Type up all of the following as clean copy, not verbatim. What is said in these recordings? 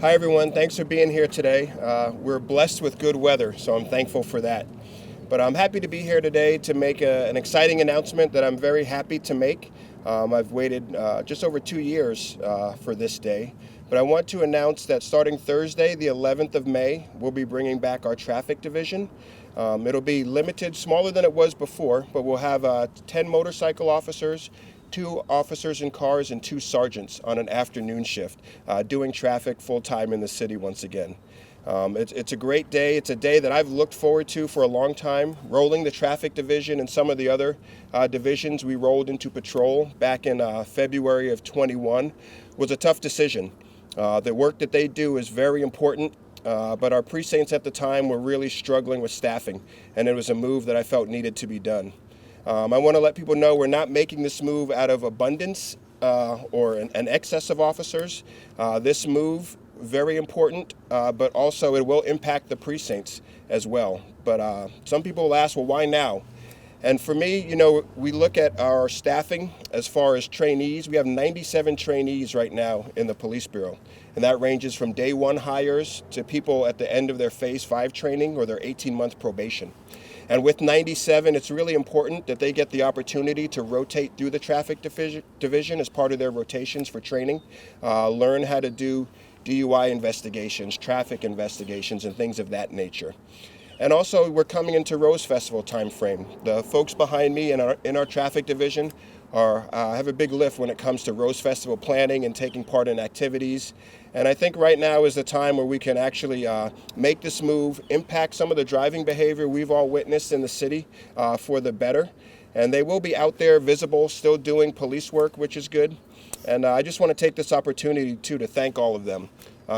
Hi, everyone. Thanks for being here today. We're blessed with good weather, so I'm thankful for that. But I'm happy to be here today to make an exciting announcement that I'm very happy to make. I've waited just over 2 years for this day. But I want to announce that starting Thursday, the 11th of May, we'll be bringing back our traffic division. It'll be limited, smaller than it was before, but we'll have 10 motorcycle officers, 2 officers in cars, and 2 sergeants on an afternoon shift, doing traffic full time in the city once again. It's a great day. It's a day that I've looked forward to for a long time. Rolling the traffic division and some of the other divisions we rolled into patrol back in February of 21 was a tough decision. The work that they do is very important, but our precincts at the time were really struggling with staffing, and it was a move that I felt needed to be done. I want to let people know we're not making this move out of abundance or an excess of officers. This move, very important, but also it will impact the precincts as well. But some people will ask, well, why now? And for me, we look at our staffing as far as trainees. We have 97 trainees right now in the Police Bureau. And that ranges from day one hires to people at the end of their Phase 5 training or their 18-month probation. And with 97, it's really important that they get the opportunity to rotate through the traffic division as part of their rotations for training, learn how to do DUI investigations, traffic investigations, and things of that nature. And also, we're coming into Rose Festival timeframe. The folks behind me in our traffic division have a big lift when it comes to Rose Festival planning and taking part in activities. And I think right now is the time where we can actually make this move, impact some of the driving behavior we've all witnessed in the city for the better. And they will be out there visible, still doing police work, which is good. And I just want to take this opportunity, too, to thank all of them.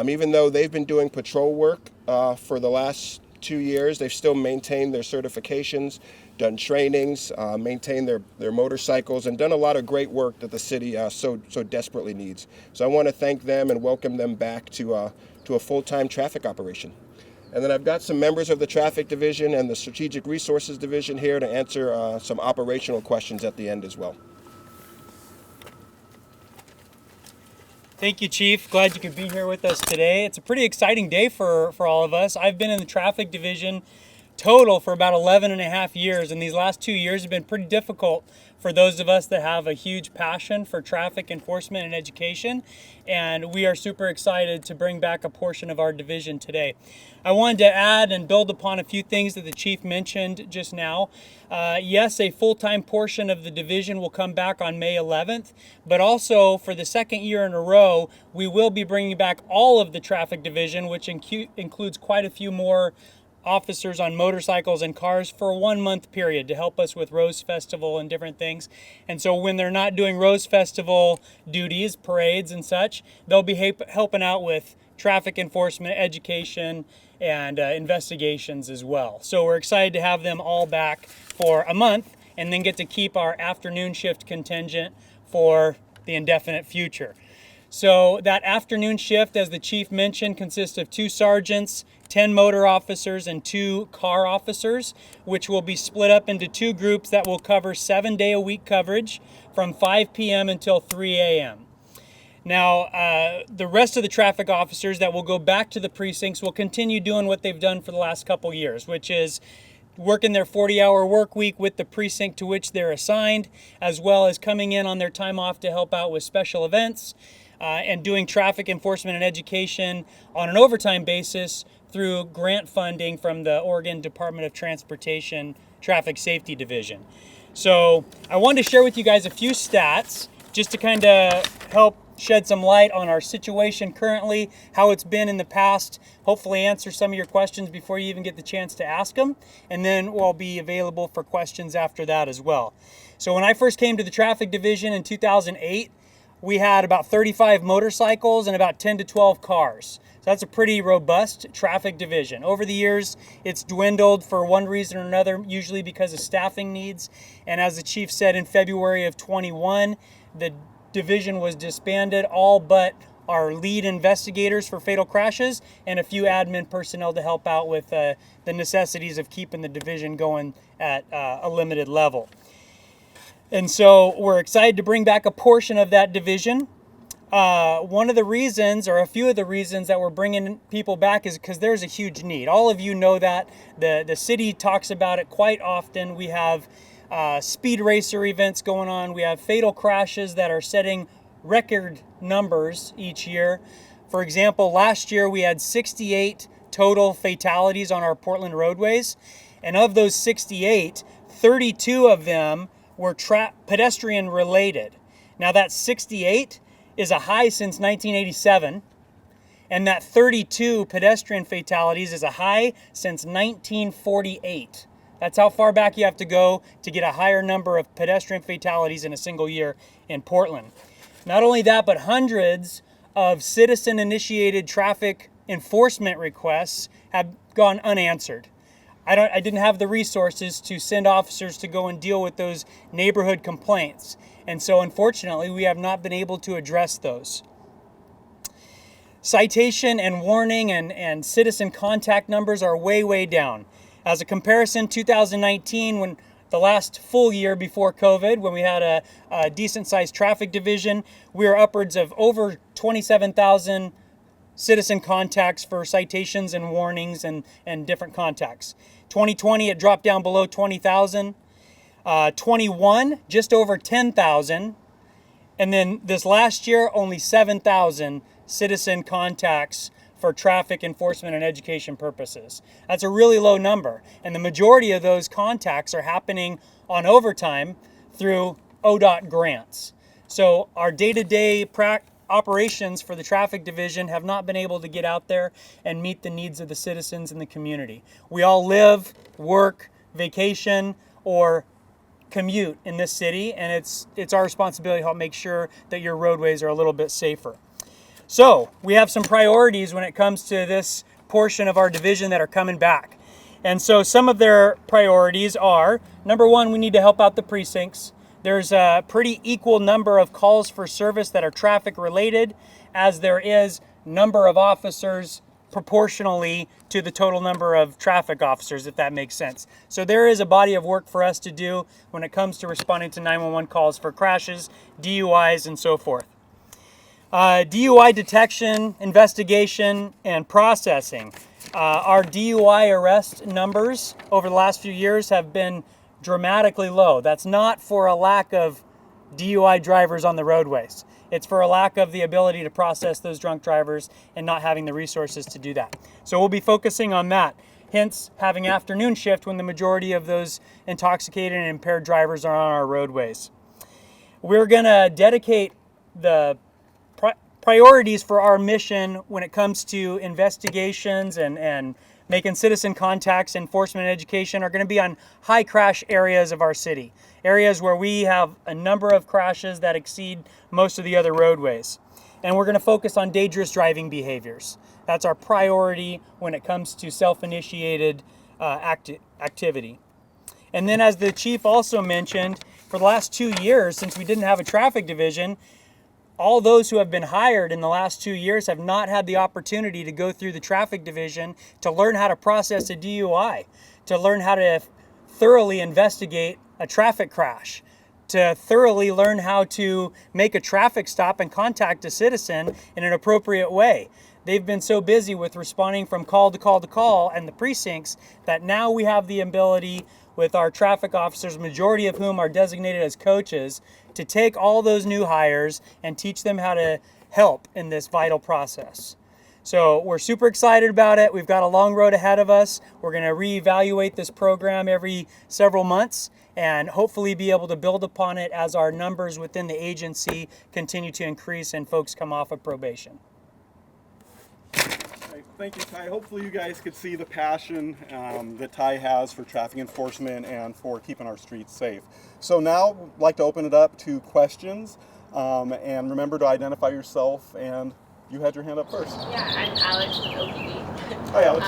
Even though they've been doing patrol work for the last 2 years, they've still maintained their certifications, done trainings, maintained their motorcycles, and done a lot of great work that the city so desperately needs. So I want to thank them and welcome them back to a full-time traffic operation. And then I've got some members of the traffic division and the strategic resources division here to answer some operational questions at the end as well. Thank you, Chief. Glad you could be here with us today. It's a pretty exciting day for all of us. I've been in the traffic division total for about 11 and a half years, and these last 2 years have been pretty difficult for those of us that have a huge passion for traffic enforcement and education, and we are super excited to bring back a portion of our division today. I wanted to add and build upon a few things that the Chief mentioned just now. Yes, a full-time portion of the division will come back on May 11th, but also for the second year in a row, we will be bringing back all of the traffic division, which includes quite a few more officers on motorcycles and cars for a 1-month period to help us with Rose Festival and different things. And so when they're not doing Rose Festival duties, parades and such, they'll be helping out with traffic enforcement, education, and investigations as well. So we're excited to have them all back for a month and then get to keep our afternoon shift contingent for the indefinite future. So that afternoon shift, as the Chief mentioned, consists of 2 sergeants, 10 motor officers, and 2 car officers, which will be split up into 2 groups that will cover 7-day-a-week coverage from 5 p.m. until 3 a.m. Now, the rest of the traffic officers that will go back to the precincts will continue doing what they've done for the last couple years, which is working their 40-hour work week with the precinct to which they're assigned, as well as coming in on their time off to help out with special events, and doing traffic enforcement and education on an overtime basis through grant funding from the Oregon Department of Transportation Traffic Safety Division. So I wanted to share with you guys a few stats just to kind of help shed some light on our situation currently, how it's been in the past, hopefully answer some of your questions before you even get the chance to ask them, and then we'll be available for questions after that as well. So when I first came to the traffic division in 2008, we had about 35 motorcycles and about 10 to 12 cars. So that's a pretty robust traffic division. Over the years, it's dwindled for one reason or another, usually because of staffing needs. And as the Chief said, in February of 21, the division was disbanded, all but our lead investigators for fatal crashes and a few admin personnel to help out with the necessities of keeping the division going at a limited level. And so we're excited to bring back a portion of that division. One of the reasons, or a few of the reasons that we're bringing people back is because there's a huge need. All of you know that. The city talks about it quite often. We have speed racer events going on. We have fatal crashes that are setting record numbers each year. For example, last year we had 68 total fatalities on our Portland roadways. And of those 68, 32 of them were pedestrian related. Now that 68 is a high since 1987, and that 32 pedestrian fatalities is a high since 1948. That's how far back you have to go to get a higher number of pedestrian fatalities in a single year in Portland. Not only that, but hundreds of citizen-initiated traffic enforcement requests have gone unanswered. I didn't have the resources to send officers to go and deal with those neighborhood complaints. And so unfortunately, we have not been able to address those. Citation and warning and citizen contact numbers are way, way down. As a comparison, 2019, when the last full year before COVID, when we had a decent-sized traffic division, we were upwards of over 27,000 citizen contacts for citations and warnings and different contacts. 2020, it dropped down below 20,000. 21, just over 10,000. And then this last year, only 7,000 citizen contacts for traffic enforcement and education purposes. That's a really low number. And the majority of those contacts are happening on overtime through ODOT grants. So our day-to-day operations for the traffic division have not been able to get out there and meet the needs of the citizens in the community. We all live, work, vacation, or commute in this city, and it's our responsibility to help make sure that your roadways are a little bit safer. So we have some priorities when it comes to this portion of our division that are coming back. And so some of their priorities are, number one, we need to help out the precincts. There's a pretty equal number of calls for service that are traffic related as there is number of officers proportionally to the total number of traffic officers, if that makes sense. So there is a body of work for us to do when it comes to responding to 911 calls for crashes, DUIs, and so forth. DUI detection, investigation, and processing. Our DUI arrest numbers over the last few years have been dramatically low. That's not for a lack of DUI drivers on the roadways. It's for a lack of the ability to process those drunk drivers and not having the resources to do that. So we'll be focusing on that. Hence, having afternoon shift when the majority of those intoxicated and impaired drivers are on our roadways. We're going to dedicate the priorities for our mission when it comes to investigations and making citizen contacts, enforcement, and education are going to be on high crash areas of our city. Areas where we have a number of crashes that exceed most of the other roadways. And we're going to focus on dangerous driving behaviors. That's our priority when it comes to self-initiated activity. And then as the chief also mentioned, for the last 2 years, since we didn't have a traffic division, all those who have been hired in the last 2 years have not had the opportunity to go through the traffic division to learn how to process a DUI, to learn how to thoroughly investigate a traffic crash, to thoroughly learn how to make a traffic stop and contact a citizen in an appropriate way. They've been so busy with responding from call to call to call and the precincts that now we have the ability with our traffic officers, majority of whom are designated as coaches, to take all those new hires and teach them how to help in this vital process. So we're super excited about it. We've got a long road ahead of us. We're going to reevaluate this program every several months and hopefully be able to build upon it as our numbers within the agency continue to increase and folks come off of probation. Thank you, Ty. Hopefully you guys could see the passion that Ty has for traffic enforcement and for keeping our streets safe. So now I'd like to open it up to questions, and remember to identify yourself, and you had your hand up first. Yeah, I'm Alex with OPD. Hi, Alex.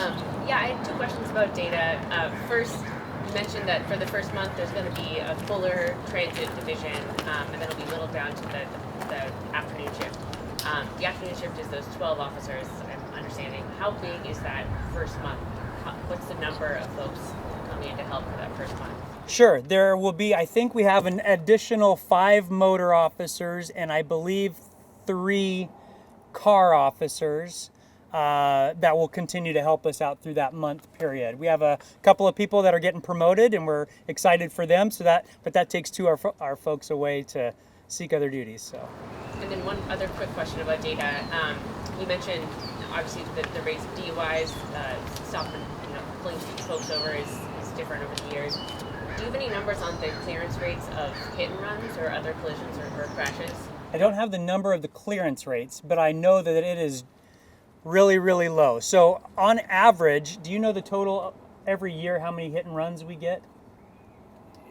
Yeah, I have two questions about data. First, you mentioned that for the first month there's going to be a fuller transit division, and then it'll be whittled down to the afternoon shift. The afternoon shift is those 12 officers, I'm understanding. How big is that first month? What's the number of folks coming in to help for that first month? Sure, there will be, I think we have an additional 5 motor officers and I believe 3 car officers that will continue to help us out through that month period. We have a couple of people that are getting promoted, and we're excited for them. But that takes 2 our folks away to seek other duties. So. And then one other quick question about data. You mentioned obviously the rates of DUIs, stopping, pulling folks over is different over the years. Do you have any numbers on the clearance rates of hit and runs or other collisions or crashes? I don't have the number of the clearance rates, but I know that it is really, really low. So on average, do you know the total every year how many hit and runs we get?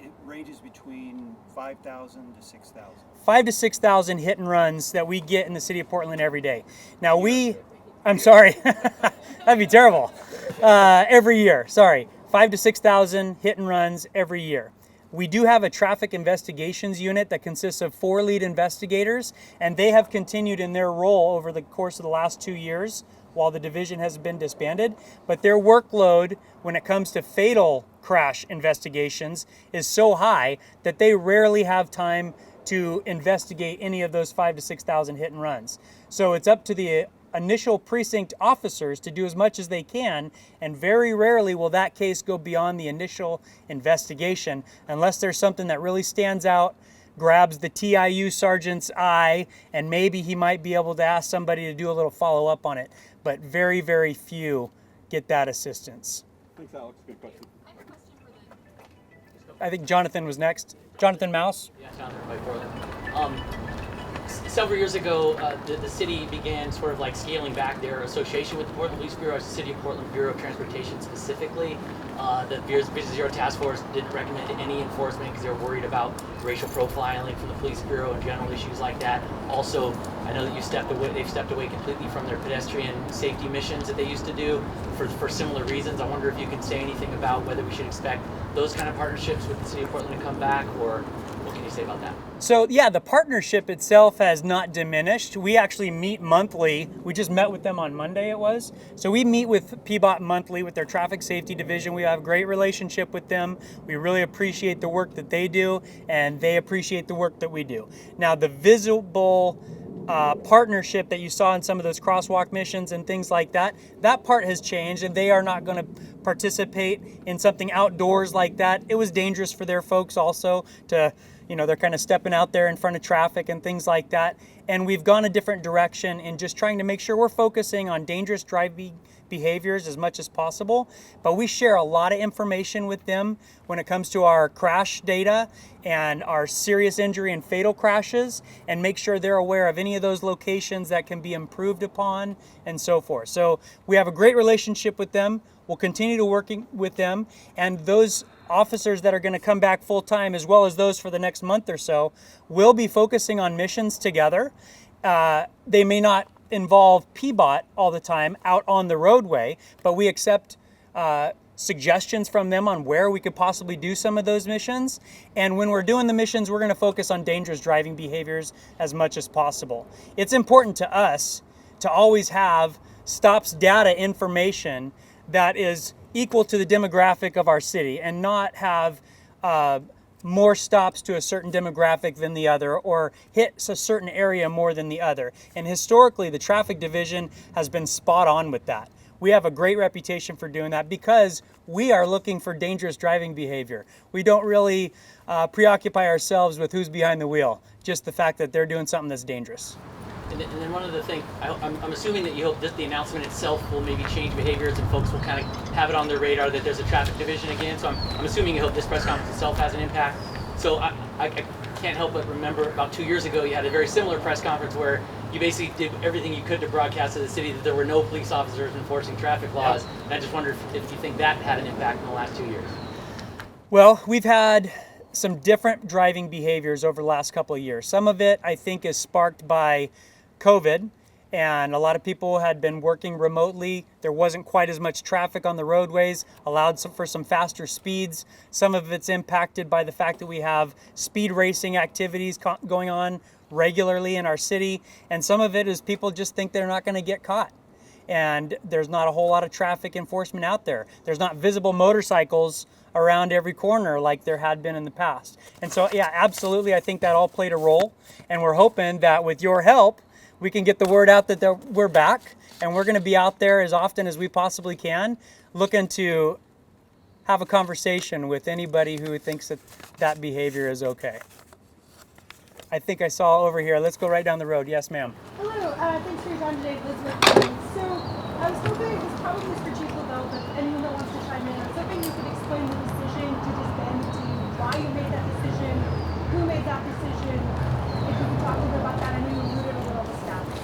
It ranges between 5,000 to 6,000. 5,000 to 6,000 hit and runs that we get in the city of Portland every day. Now I'm sorry, that'd be terrible. Every year, sorry. 5,000 to 6,000 hit and runs every year. We do have a traffic investigations unit that consists of 4 lead investigators, and they have continued in their role over the course of the last 2 years while the division has been disbanded. But their workload when it comes to fatal crash investigations is so high that they rarely have time to investigate any of those 5,000 to 6,000 hit and runs. So it's up to the initial precinct officers to do as much as they can, and very rarely will that case go beyond the initial investigation unless there's something that really stands out, grabs the TIU sergeant's eye, and maybe he might be able to ask somebody to do a little follow-up on it. But very, very few get that assistance. Thanks, Alex. Good question. I think Jonathan was next. Jonathan Mouse. Yeah, Jonathan by Portland. Several years ago, the city began sort of like scaling back their association with the Portland Police Bureau, as the City of Portland Bureau of Transportation specifically. The Vision Zero Task Force didn't recommend any enforcement because they were worried about racial profiling from the Police Bureau and general issues like that. Also, I know that they've stepped away completely from their pedestrian safety missions that they used to do for similar reasons. I wonder if you can say anything about whether we should expect those kind of partnerships with the City of Portland to come back, or what can you say about that? So yeah, the partnership itself has not diminished. We actually meet monthly. We just met with them on Monday, it was. So we meet with PBOT monthly with their traffic safety division. We have a great relationship with them. We really appreciate the work that they do, and they appreciate the work that we do. Now, the visible partnership that you saw in some of those crosswalk missions and things like that, that part has changed, and they are not going to participate in something outdoors like that. It was dangerous for their folks also to, they're kind of stepping out there in front of traffic and things like that. And we've gone a different direction in just trying to make sure we're focusing on dangerous driving behaviors as much as possible. But we share a lot of information with them when it comes to our crash data and our serious injury and fatal crashes, and make sure they're aware of any of those locations that can be improved upon and so forth. So we have a great relationship with them. We'll continue to working with them, and those officers that are going to come back full time, as well as those for the next month or so, will be focusing on missions together. They may not involve PBOT all the time out on the roadway, but we accept suggestions from them on where we could possibly do some of those missions. And when we're doing the missions, we're going to focus on dangerous driving behaviors as much as possible. It's important to us to always have stops data information that is equal to the demographic of our city, and not have more stops to a certain demographic than the other, or hits a certain area more than the other. And historically, the traffic division has been spot on with that. We have a great reputation for doing that because we are looking for dangerous driving behavior. We don't really preoccupy ourselves with who's behind the wheel, just the fact that they're doing something that's dangerous. And then one other thing, I'm assuming that you hope that the announcement itself will maybe change behaviors and folks will kind of have it on their radar that there's a traffic division again. So I'm assuming you hope this press conference itself has an impact. So I can't help but remember about 2 years ago, you had a very similar press conference where you basically did everything you could to broadcast to the city that there were no police officers enforcing traffic laws. Yeah. And I just wondered if you think that had an impact in the last 2 years. Well, we've had some different driving behaviors over the last couple of years. Some of it, I think, is sparked by COVID, and a lot of people had been working remotely. There wasn't quite as much traffic on the roadways, allowed for some faster speeds. Some of it's impacted by the fact that we have speed racing activities going on regularly in our city, and some of it is people just think they're not going to get caught. And there's not a whole lot of traffic enforcement out there. There's not visible motorcycles around every corner like there had been in the past. And so, yeah, absolutely, I think that all played a role, and we're hoping that with your help, we can get the word out that we're back, and we're going to be out there as often as we possibly can, looking to have a conversation with anybody who thinks that that behavior is okay. I think I saw over here. Let's go right down the road. Yes, ma'am. Hello, thanks for your time today, Elizabeth. So I was hoping, this probably is for Chief Lovell, but anyone that wants to chime in, I was hoping you could explain the decision to disband the team, why you made that decision, who made that decision. If you could talk a little bit about that. I know you alluded a little to staffing.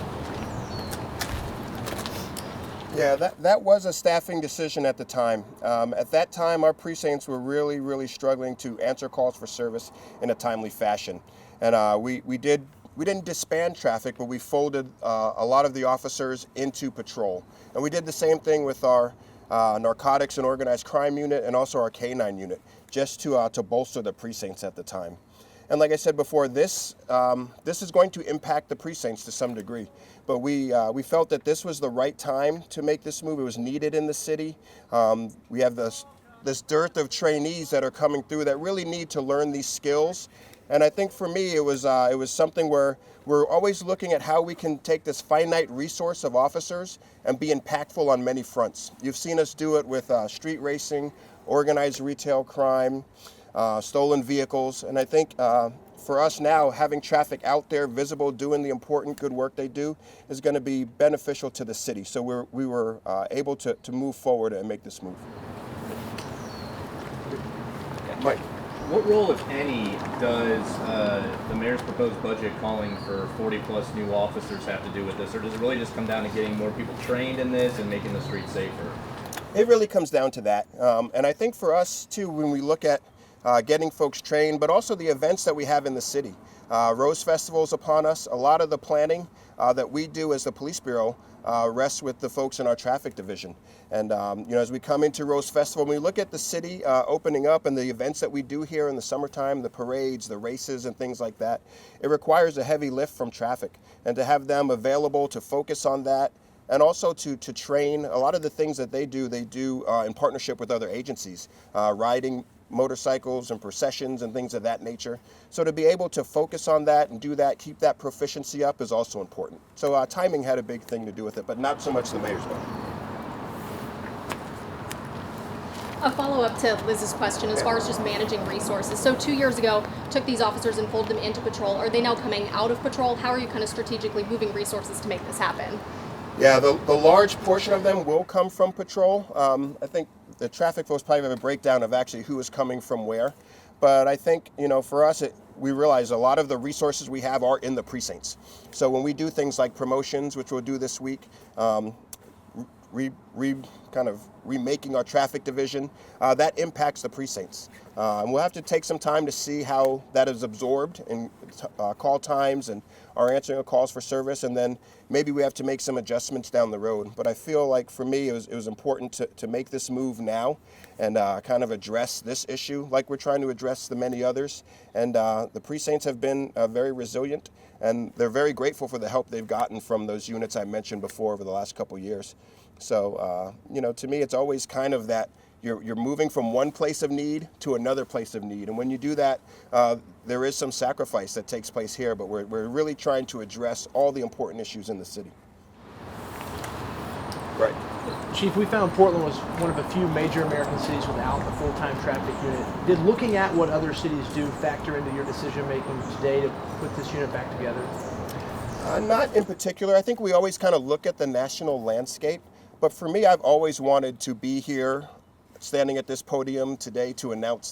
Yeah, that was a staffing decision at the time. At that time, our precincts were really struggling to answer calls for service in a timely fashion. And we didn't disband traffic, but we folded a lot of the officers into patrol. And we did the same thing with our narcotics and organized crime unit and also our K-9 unit, just to bolster the precincts at the time. And like I said before, this is going to impact the precincts to some degree. But we felt that this was the right time to make this move. It was needed in the city. We have this dearth of trainees that are coming through that really need to learn these skills. And I think for me, it was something where we're always looking at how we can take this finite resource of officers and be impactful on many fronts. You've seen us do it with street racing, organized retail crime, stolen vehicles. And I think for us now, having traffic out there, visible, doing the important good work they do is going to be beneficial to the city. So we were able to move forward and make this move. Mike. What role, if any, does the mayor's proposed budget calling for 40-plus new officers have to do with this? Or does it really just come down to getting more people trained in this and making the streets safer? It really comes down to that. And I think for us, too, when we look at getting folks trained, but also the events that we have in the city. Rose Festival is upon us. A lot of the planning that we do as the Police Bureau rests with the folks in our traffic division. And as we come into Rose Festival, when we look at the city opening up and the events that we do here in the summertime, the parades, the races and things like that, it requires a heavy lift from traffic. And to have them available to focus on that and also to train a lot of the things that they do in partnership with other agencies, riding motorcycles and processions and things of that nature. So to be able to focus on that and do that, keep that proficiency up is also important. So timing had a big thing to do with it, but not so much the mayor's bill. A follow-up to Liz's question as far as just managing resources. So 2 years ago, took these officers and folded them into patrol. Are they now coming out of patrol? How are you kind of strategically moving resources to make this happen? Yeah, the large portion of them will come from patrol. I think the traffic folks probably have a breakdown of actually who is coming from where. But I think, for us, we realize a lot of the resources we have are in the precincts. So when we do things like promotions, which we'll do this week, remaking our traffic division, that impacts the precincts. And we'll have to take some time to see how that is absorbed in call times and our answering of calls for service, and then maybe we have to make some adjustments down the road. But I feel like for me it was important to make this move now and kind of address this issue like we're trying to address the many others. And the precincts have been very resilient, and they're very grateful for the help they've gotten from those units I mentioned before over the last couple years. So, to me, it's always kind of that you're moving from one place of need to another place of need. And when you do that, there is some sacrifice that takes place here, but we're really trying to address all the important issues in the city. Right. Chief, we found Portland was one of a few major American cities without a full-time traffic unit. Did looking at what other cities do factor into your decision-making today to put this unit back together? Not in particular. I think we always kind of look at the national landscape. But for me, I've always wanted to be here, standing at this podium today to announce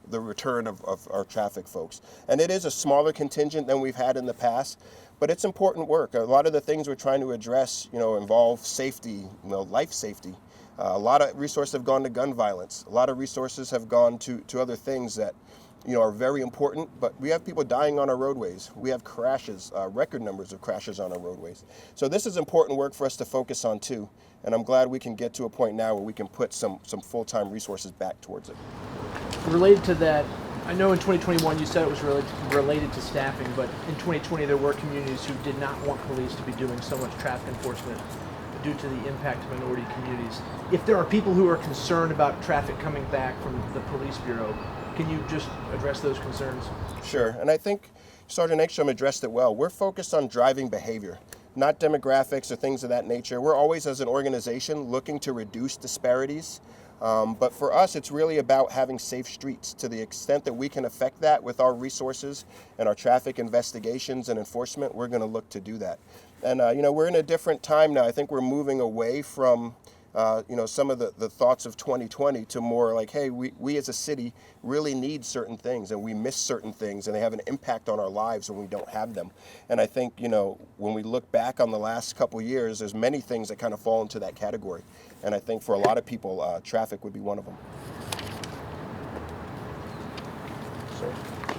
the return of our traffic folks. And it is a smaller contingent than we've had in the past, but it's important work. A lot of the things we're trying to address, involve safety, life safety. A lot of resources have gone to gun violence. A lot of resources have gone to other things that, are very important, but we have people dying on our roadways. We have crashes, record numbers of crashes on our roadways. So this is important work for us to focus on too. And I'm glad we can get to a point now where we can put some full-time resources back towards it. Related to that, I know in 2021 you said it was related to staffing, but in 2020 there were communities who did not want police to be doing so much traffic enforcement due to the impact of minority communities. If there are people who are concerned about traffic coming back from the Police Bureau, can you just address those concerns? Sure, and I think Sergeant Ekstrom addressed it well. We're focused on driving behavior. not demographics or things of that nature. We're always, as an organization, looking to reduce disparities. But for us, it's really about having safe streets. To the extent that we can affect that with our resources and our traffic investigations and enforcement, we're going to look to do that. And, we're in a different time now. I think we're moving away from some of the thoughts of 2020 to more like, hey, we as a city really need certain things and we miss certain things and they have an impact on our lives when we don't have them. And I think, when we look back on the last couple years, there's many things that kind of fall into that category. And I think for a lot of people, traffic would be one of them.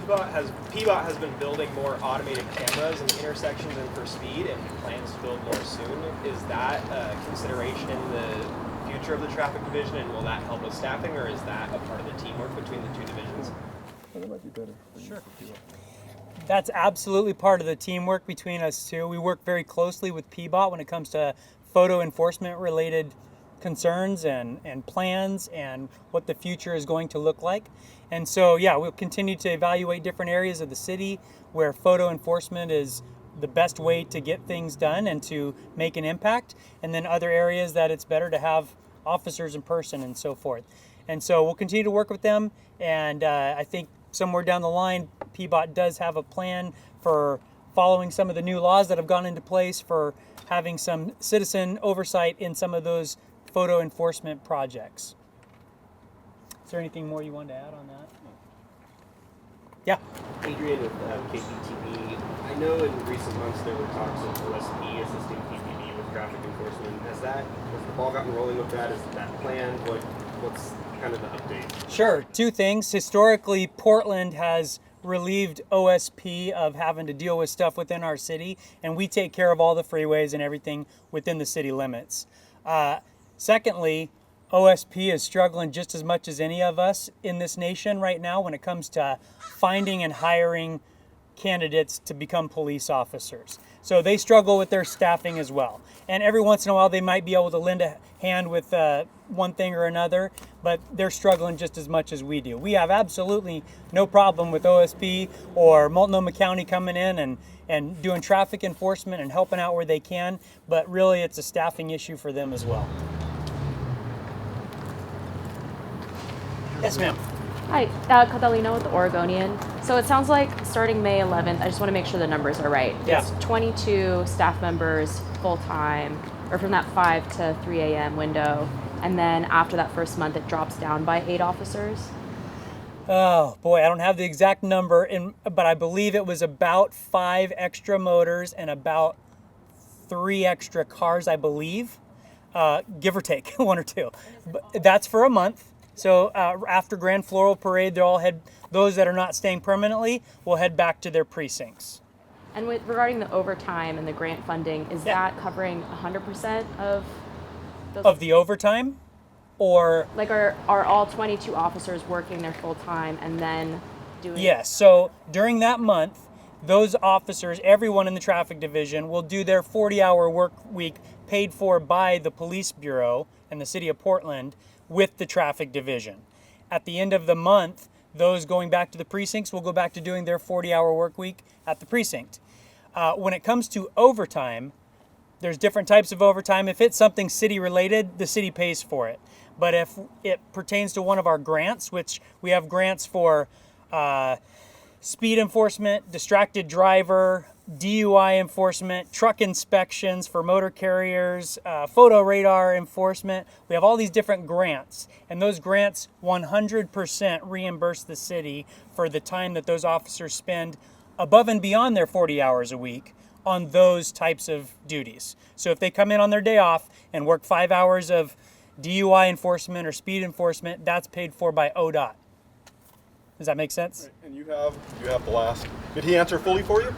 PBOT has been building more automated cameras in the intersections and for speed, and plans to build more soon. Is that a consideration in the future of the traffic division, and will that help with staffing, or is that a part of the teamwork between the two divisions? That might be better. Sure. That's absolutely part of the teamwork between us two. We work very closely with PBOT when it comes to photo enforcement related concerns and plans and what the future is going to look like. And so, we'll continue to evaluate different areas of the city where photo enforcement is the best way to get things done and to make an impact, and then other areas that it's better to have officers in person and so forth. And so we'll continue to work with them, and I think somewhere down the line, PBOT does have a plan for following some of the new laws that have gone into place for having some citizen oversight in some of those photo enforcement projects. Is there anything more you wanted to add on that? Yeah. Adrian with KPTV. I know in recent months there were talks of OSP assisting PPB with traffic enforcement. Has the ball gotten rolling with that? Is that planned? What's kind of the update? Sure. Two things. Historically, Portland has relieved OSP of having to deal with stuff within our city, and we take care of all the freeways and everything within the city limits. Secondly, OSP is struggling just as much as any of us in this nation right now when it comes to finding and hiring candidates to become police officers. So they struggle with their staffing as well. And every once in a while they might be able to lend a hand with one thing or another, but they're struggling just as much as we do. We have absolutely no problem with OSP or Multnomah County coming in and doing traffic enforcement and helping out where they can, but really it's a staffing issue for them as well. Yes, ma'am. Hi, Catalina with the Oregonian. So it sounds like starting May 11th, I just want to make sure the numbers are right. Yeah. It's 22 staff members full-time, or from that 5 to 3 a.m. window. And then after that first month, it drops down by 8 officers. Oh, boy, I don't have the exact number, but I believe it was about 5 extra motors and about 3 extra cars, I believe, give or take, 1 or 2. But that's for a month. So after Grand Floral Parade, those that are not staying permanently will head back to their precincts. And regarding the overtime and the grant funding, is that covering 100% of those? Of the overtime? Or like are all 22 officers working their full time and then doing? Yes, so during that month, those officers, everyone in the traffic division, will do their 40-hour work week paid for by the police bureau and the city of Portland with the traffic division. At the end of the month, those going back to the precincts will go back to doing their 40-hour work week at the precinct. When it comes to overtime, there's different types of overtime. If it's something city related, the city pays for it. But if it pertains to one of our grants, which we have grants for speed enforcement, distracted driver, DUI enforcement, truck inspections for motor carriers, photo radar enforcement. We have all these different grants, and those grants 100% reimburse the city for the time that those officers spend above and beyond their 40 hours a week on those types of duties. So if they come in on their day off and work 5 hours of DUI enforcement or speed enforcement, that's paid for by ODOT. Does that make sense? Right. And you have the last. Did he answer fully for you?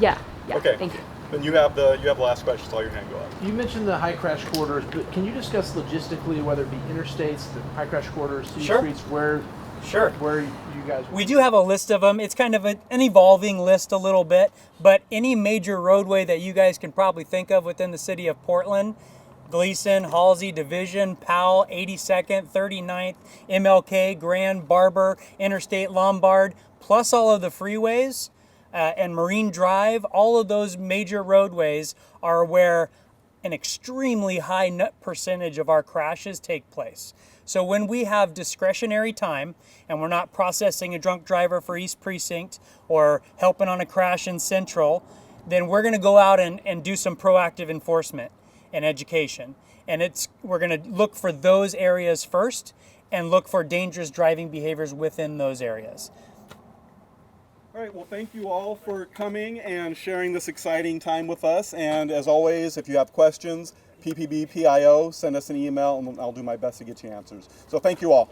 Yeah. Okay. Thank you. Then you have the last question. Saw your hand go up. You mentioned the high crash corridors, but can you discuss logistically whether it be interstates, the high crash corridors, city streets, where you guys? We do have a list of them. It's kind of an evolving list a little bit, but any major roadway that you guys can probably think of within the city of Portland, Gleason, Halsey, Division, Powell, 82nd, 39th, MLK, Grand, Barber, Interstate, Lombard, plus all of the freeways, and Marine Drive, all of those major roadways are where an extremely high percentage of our crashes take place. So when we have discretionary time and we're not processing a drunk driver for East Precinct or helping on a crash in Central, then we're going to go out and do some proactive enforcement and education. And we're going to look for those areas first and look for dangerous driving behaviors within those areas. All right, well, thank you all for coming and sharing this exciting time with us. And as always, if you have questions, PPB, PIO, send us an email and I'll do my best to get you answers. So thank you all.